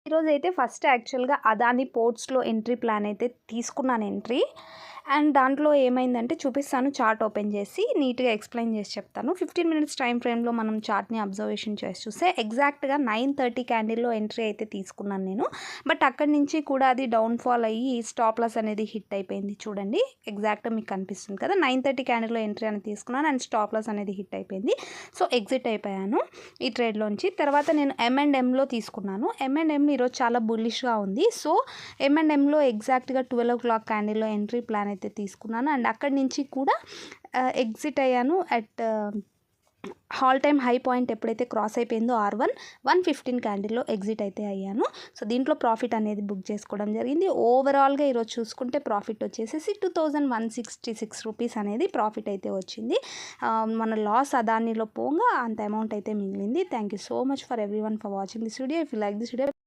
ఈరోజైతే ఫస్ట్ యాక్చువల్‌గా Adani పోర్ట్స్‌లో entry plan అయితే తీసుకున్నాను ఎంట్రీ. అండ్ దాంట్లో ఏమైందంటే చూపిస్తాను చార్ట్ ఓపెన్ చేసి నీట్‌గా ఎక్స్‌ప్లెయిన్ చేసి చెప్తాను. 15 మినిట్స్ టైమ్ ఫ్రేమ్‌లో మనం చార్ట్‌ని అబ్జర్వేషన్ చేసి చూస్తే ఎగ్జాక్ట్‌గా 9:30 క్యాండిల్‌లో ఎంట్రీ అయితే తీసుకున్నాను నేను. బట్ అక్కడి నుంచి కూడా అది డౌన్‌ఫాల్ అయ్యి స్టాప్ లాస్ అనేది హిట్ అయిపోయింది చూడండి. ఎగ్జాక్ట్‌గా మీకు కనిపిస్తుంది కదా! 9:30 క్యాండిల్‌లో ఎంట్రీ అనేది తీసుకున్నాను అండ్ స్టాప్ లాస్ అనేది హిట్ అయిపోయింది. సో, ఎగ్జిట్ అయిపోయాను ఈ ట్రేడ్‌లోంచి. తర్వాత నేను M&Mలో తీసుకున్నాను. M&M ఈరోజు చాలా బుల్లిష్‌గా ఉంది. సో, M&Mలో ఎగ్జాక్ట్‌గా 12:00 క్యాండిల్‌లో ఎంట్రీ ప్లాన్ అయితే తీసుకున్నాను. అండ్ అక్కడి నుంచి కూడా ఎగ్జిట్ అయ్యాను at all time high point ఎప్పుడైతే క్రాస్ అయిపోయిందో R1 115 క్యాండిల్‌లో ఎగ్జిట్ అయితే అయ్యాను. సో, దీంట్లో ప్రాఫిట్ అనేది బుక్ చేసుకోవడం జరిగింది. ఓవరాల్‌గా ఈరోజు చూసుకుంటే ప్రాఫిట్ వచ్చేసేసి 2166 రూపీస్ అనేది ప్రాఫిట్ అయితే వచ్చింది. మన లాస్ అదానిలో పోగా అంత అమౌంట్ అయితే మిగిలింది. Thank you so much for everyone for watching this video. If you like this video